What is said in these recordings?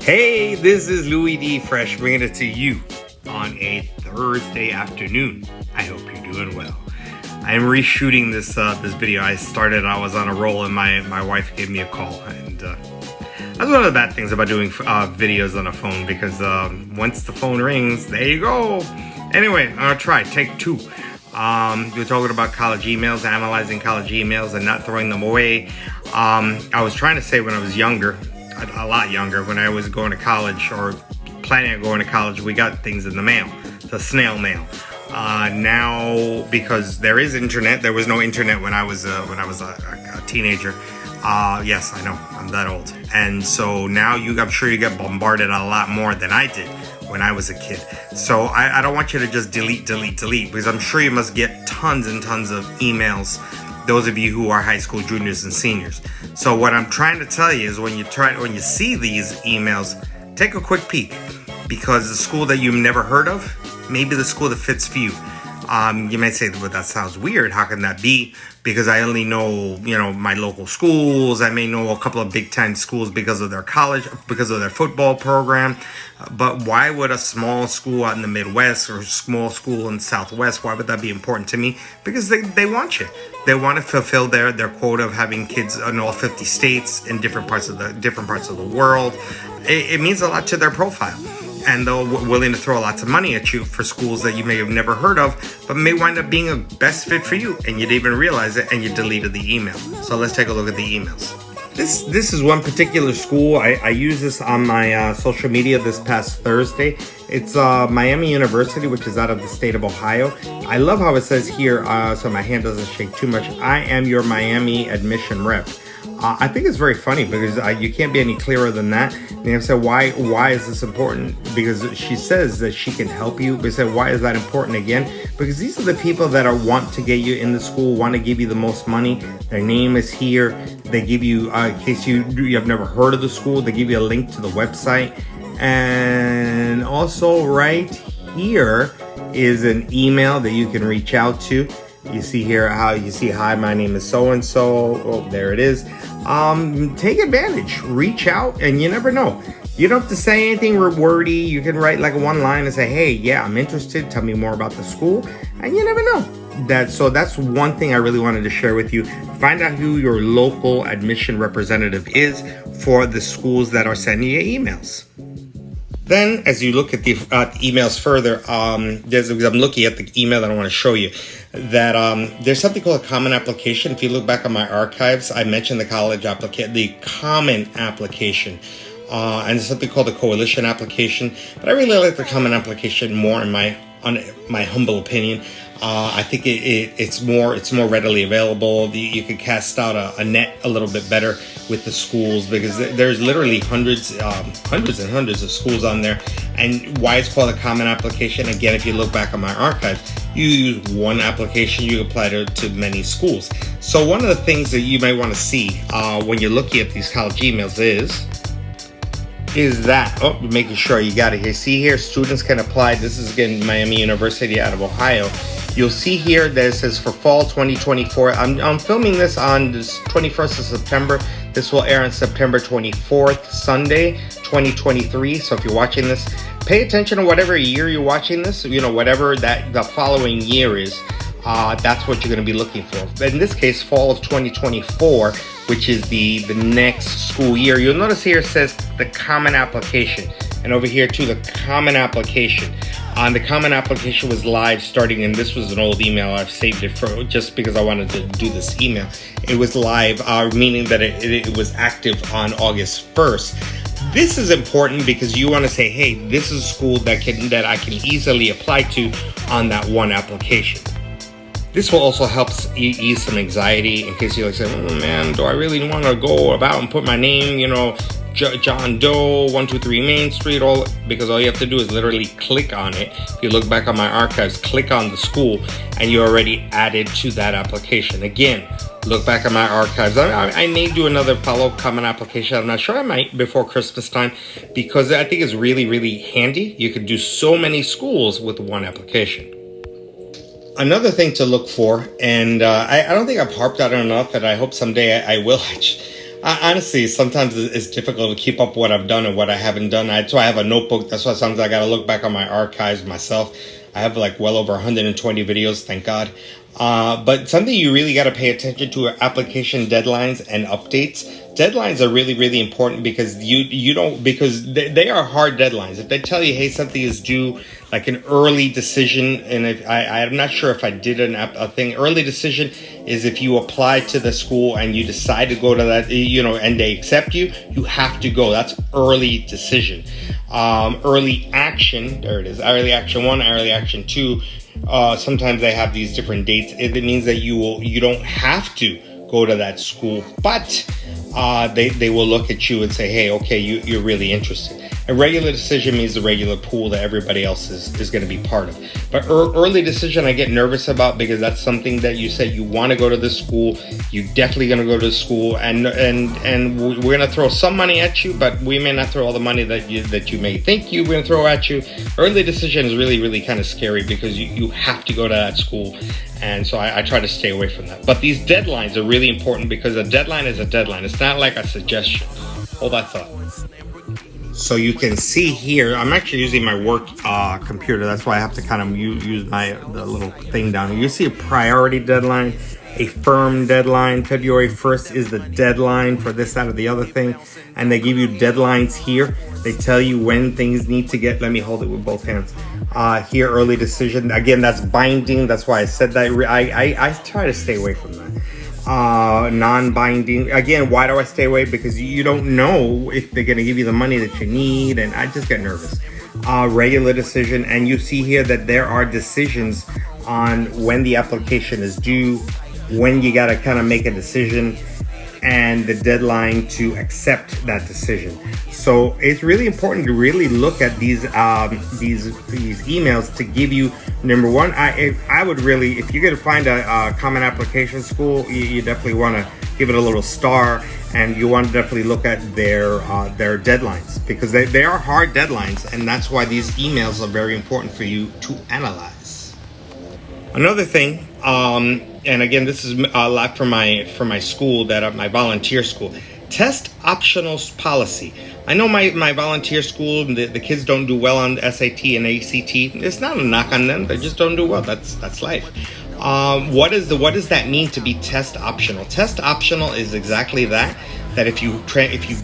Hey, this is Louis D. Fresh bringing it to you on a Thursday afternoon. I hope you're doing well. I am reshooting this video. I was on a roll and my wife gave me a call, and that's one of the bad things about doing videos on a phone, because once the phone rings, there you go. Anyway, I'm gonna try take two. We're talking about college emails, analyzing college emails and not throwing them away. I was trying to say when I was younger, a lot younger, when I was going to college or planning on going to college, we got things in the mail, the snail mail. Now, because there is internet, there was no internet when I was a teenager. Yes, I know, I'm that old. And so now I'm sure you get bombarded a lot more than I did when I was a kid. So I don't want you to just delete, because I'm sure you must get tons and tons of emails, those of you who are high school juniors and seniors. So what I'm trying to tell you is when you see these emails, take a quick peek, because the school that you've never heard of, maybe the school that fits for you. You may say, well, that sounds weird. How can that be? Because I only know, my local schools. I may know a couple of Big Ten schools because of their college, because of their football program. But why would a small school out in the Midwest or a small school in the Southwest, why would that be important to me? Because they want you. They want to fulfill their quota of having kids in all 50 states in different parts of the world. It means a lot to their profile. And they're willing to throw lots of money at you for schools that you may have never heard of, but may wind up being a best fit for you, and you didn't even realize it, and you deleted the email. So let's take a look at the emails. This is one particular school. I used this on my social media this past Thursday. It's Miami University, which is out of the state of Ohio. I love how it says here, so my hand doesn't shake too much, I am your Miami admission rep. I think it's very funny because you can't be any clearer than that. And they said, why is this important? Because she says that she can help you. But said, why is that important again? Because these are the people that want to get you in the school, want to give you the most money. Their name is here. They give you, in case you have never heard of the school, they give you a link to the website. And also right here is an email that you can reach out to. You see here how you see, hi, my name is so-and-so. Oh, there it is. Take advantage, reach out, and you never know. You don't have to say anything wordy. You can write like one line and say, hey, yeah, I'm interested. Tell me more about the school. And you never know. That's one thing I really wanted to share with you. Find out who your local admission representative is for the schools that are sending you emails. Then, as you look at the emails further, I'm looking at the email that I want to show you, that there's something called a common application. If you look back on my archives, I mentioned the common application, and there's something called the coalition application. But I really like the common application more, in my humble opinion. I think it's more readily available. You can cast out a net a little bit better with the schools, because there's literally hundreds and hundreds of schools on there. And why it's called a common application, again, if you look back on my archive, you use one application, you apply to many schools. So one of the things that you might want to see when you're looking at these college emails is that, making sure you got it here. See here, students can apply. This is again Miami University out of Ohio. You'll see here that it says for fall 2024. I'm filming this on this 21st of September. This will air on September 24th, Sunday, 2023. So if you're watching this, pay attention to whatever year you're watching this. Whatever that the following year is. That's what you're going to be looking for. In this case, fall of 2024, which is the next school year. You'll notice here it says the common application, and over here too, the common application. The common application was live starting, and this was an old email. I've saved it for just because I wanted to do this email. It was live, meaning that it was active on August 1st. This is important because you want to say, hey, this is a school that I can easily apply to on that one application. This will also help ease some anxiety in case you're like saying, oh man, do I really want to go about and put my name, John Doe, 123 Main Street, because all you have to do is literally click on it. If you look back on my archives, click on the school, and you're already added to that application. Again, look back at my archives. I may do another follow-up common application. I'm not sure, I might before Christmas time, because I think it's really, really handy. You could do so many schools with one application. Another thing to look for, and I don't think I've harped on it enough, and I hope someday I will. Honestly, sometimes it's difficult to keep up what I've done and what I haven't done. That's why I have a notebook. That's why sometimes I got to look back on my archives myself. I have like well over 120 videos, thank God. But something you really got to pay attention to are application deadlines and updates. Deadlines are really, really important because you don't, because they are hard deadlines. If they tell you, hey, something is due, like an early decision, and if I'm not sure if I did a thing. Early decision is if you apply to the school and you decide to go to that, and they accept you, you have to go. That's early decision. Early action, there it is. Early action 1, early action 2. Sometimes they have these different dates. It means that you don't have to go to that school, but they will look at you and say, hey, okay, you're really interested. A regular decision means the regular pool that everybody else is going to be part of. But early decision, I get nervous about because that's something that you said you want to go to this school. You're definitely going to go to the school, and we're going to throw some money at you, but we may not throw all the money that you may think you're going to throw at you. Early decision is really, really kind of scary because you have to go to that school. And so I try to stay away from that. But these deadlines are really important because a deadline is a deadline. It's not like a suggestion. Hold that thought. So you can see here, I'm actually using my work computer. That's why I have to kind of use the little thing down here. You see a priority deadline, a firm deadline. February 1st is the deadline for this, that, or the other thing. And they give you deadlines here. They tell you when things need to get, let me hold it with both hands. Here, early decision. Again, that's binding. That's why I said that. I try to stay away from that. Non-binding. Again, why do I stay away? Because you don't know if they're going to give you the money that you need, and I just get nervous. Regular decision, and you see here that there are decisions on when the application is due, when you got to kind of make a decision, and the deadline to accept that decision. So it's really important to really look at these emails to give you, number one, I would really, if you're going to find a common application school, you definitely want to give it a little star, and you want to definitely look at their deadlines, because they are hard deadlines, and that's why these emails are very important for you to analyze. Another thing, and again, this is a lot for my school, my volunteer school. Test optionals policy. I know my volunteer school, the kids don't do well on the SAT and ACT. It's not a knock on them; they just don't do well. That's life. What does that mean to be test optional? Test optional is exactly that. That if you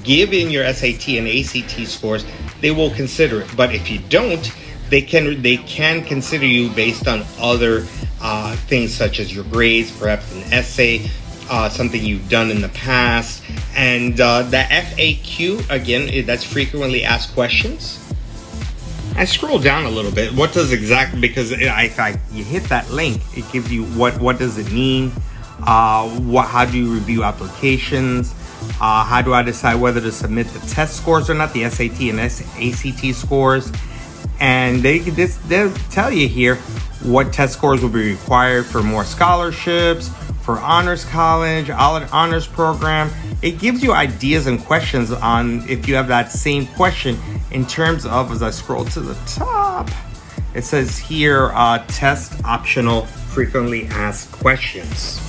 give in your SAT and ACT scores, they will consider it. But if you don't, they can consider you based on other things such as your grades, perhaps an essay, something you've done in the past, and the FAQ, again, that's frequently asked questions. I scroll down a little bit. What does exactly, because if you hit that link, it gives you what does it mean, how do you review applications, how do I decide whether to submit the test scores or not, the SAT and ACT scores, and they'll tell you here what test scores will be required for more scholarships, for honors college, honors program. It gives you ideas and questions on if you have that same question in terms of, as I scroll to the top, it says here, test optional frequently asked questions.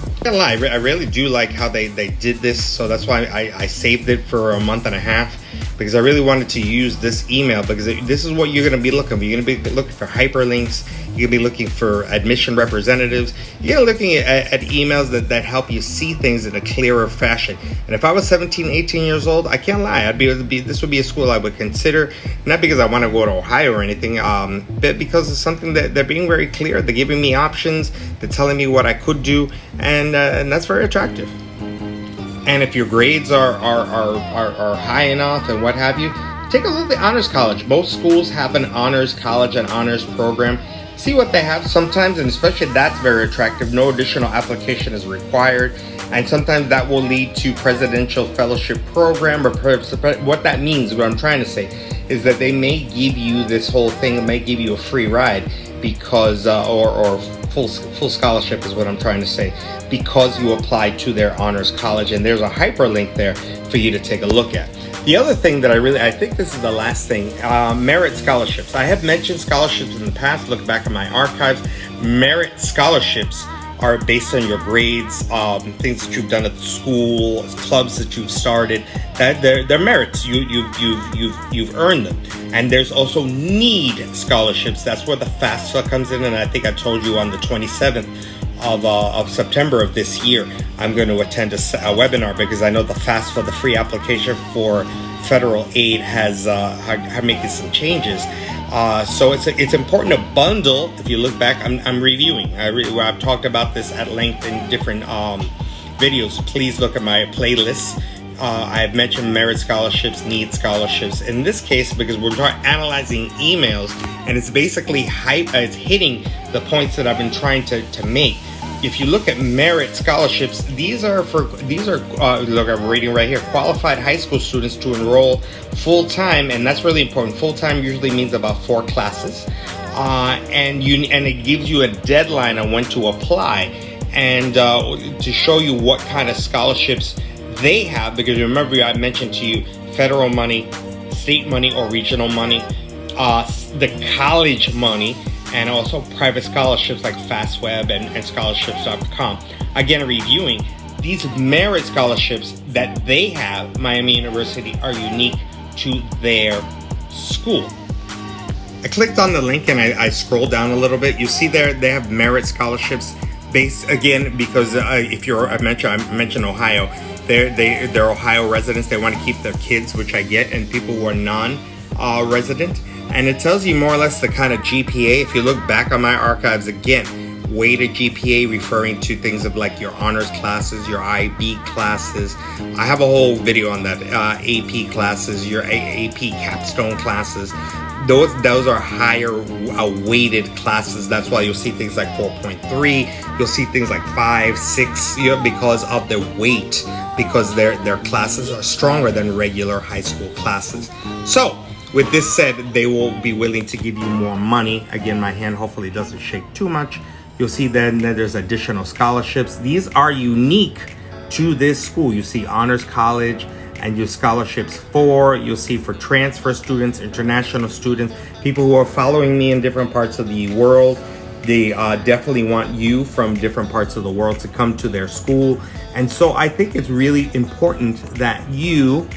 I'm not gonna lie, I really do like how they did this, so that's why I saved it for a month and a half, because I really wanted to use this email, because this is what you're going to be looking for. You're going to be looking for hyperlinks. You're going to be looking for admission representatives. You're looking at emails that help you see things in a clearer fashion. And if I was 17, 18 years old, I can't lie. This would be a school I would consider, not because I want to go to Ohio or anything, but because it's something that they're being very clear. They're giving me options. They're telling me what I could do, and that's very attractive. And if your grades are high enough and what have you, take a look at the Honors College. Most schools have an Honors College and Honors program. See what they have sometimes, and especially that's very attractive. No additional application is required. And sometimes that will lead to Presidential Fellowship Program, or what that means, what I'm trying to say, is that they may give you this whole thing, may give you a free ride because, or full scholarship is what I'm trying to say, because you applied to their honors college, and there's a hyperlink there for you to take a look at. The other thing that I think this is the last thing, merit scholarships. I have mentioned scholarships in the past. Look back at my archives. Merit scholarships are based on your grades, things that you've done at the school, clubs that you've started. That they're merits. You've earned them. And there's also need scholarships. That's where the FAFSA comes in. And I think I told you on the 27th of September of this year, I'm going to attend a webinar because I know the FAFSA, the free application for federal aid, has making some changes. So it's important to bundle. If you look back, I'm reviewing. I've talked about this at length in different videos. Please look at my playlists. I've mentioned merit scholarships, need scholarships. In this case, because we're analyzing emails, and it's basically it's hitting the points that I've been trying to make. If you look at merit scholarships, these are look, I'm reading right here, qualified high school students to enroll full-time, and that's really important. Full-time usually means about 4 classes, and it gives you a deadline on when to apply, and to show you what kind of scholarships they have, because remember I mentioned to you federal money, state money or regional money, the college money, and also private scholarships like FastWeb and scholarships.com. Again, reviewing, these merit scholarships that they have, Miami University, are unique to their school. I clicked on the link and I scrolled down a little bit. You see there they have merit scholarships based, again, because if you're, I mentioned Ohio, they're Ohio residents. They want to keep their kids, which I get, and people who are non-resident. And it tells you more or less the kind of GPA. If you look back on my archives, again, weighted GPA referring to things of like your honors classes, your IB classes. I have a whole video on that. AP classes, your AP capstone classes. Those are higher weighted classes. That's why you'll see things like 4.3. You'll see things like 5, 6, because of their weight, because their classes are stronger than regular high school classes. So, with this said, they will be willing to give you more money. Again, my hand hopefully doesn't shake too much. You'll see then that there's additional scholarships. These are unique to this school. You see honors college and your scholarships you'll see for transfer students, international students, people who are following me in different parts of the world. They definitely want you from different parts of the world to come to their school. And so I think it's really important that you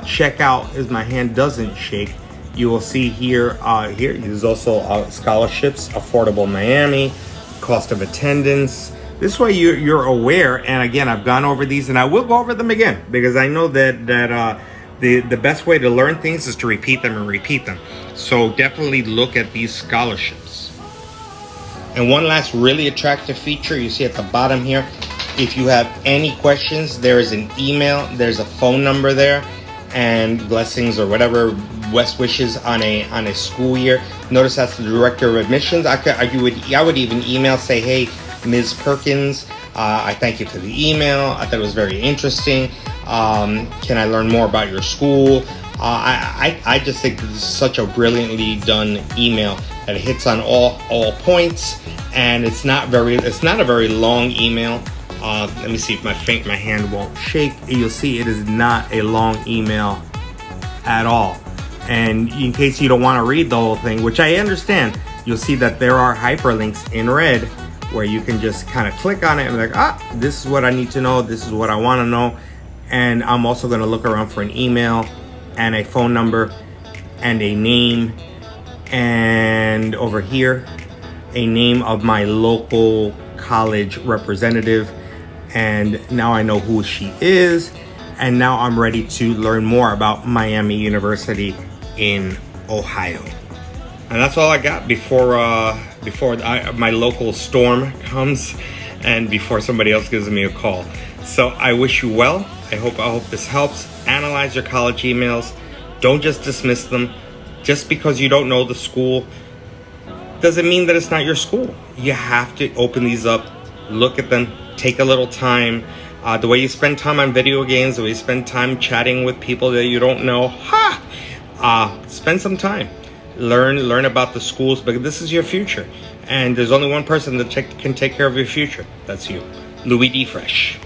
check out, as my hand doesn't shake, you will see here there's also scholarships, Affordable Miami, cost of attendance. This way you're aware, and again, I've gone over these and I will go over them again, because I know that the best way to learn things is to repeat them and repeat them. So definitely look at these scholarships. And one last really attractive feature you see at the bottom here, if you have any questions, there is an email, there's a phone number there, and blessings or whatever, best wishes on a school year. Notice that's the director of admissions. I would even email, say, hey, Ms. Perkins, I thank you for the email. I thought it was very interesting. Can I learn more about your school? I just think this is such a brilliantly done email that it hits on all points, and it's not a very long email. Let me see if my hand won't shake. You'll see it is not a long email at all. And in case you don't want to read the whole thing, which I understand, you'll see that there are hyperlinks in red where you can just kind of click on it and be like, this is what I need to know. This is what I want to know. And I'm also going to look around for an email and a phone number and a name. And over here, a name of my local college representative. And now I know who she is, and now I'm ready to learn more about Miami University in Ohio. And that's all I got before my local storm comes, and before somebody else gives me a call. So I wish you well. I hope this helps. Analyze your college emails. Don't just dismiss them. Just because you don't know the school doesn't mean that it's not your school. You have to open these up, look at them. Take a little time. The way you spend time on video games, the way you spend time chatting with people that you don't know, spend some time. Learn about the schools, because this is your future. And there's only one person that can take care of your future. That's you. Louis D. Fresh.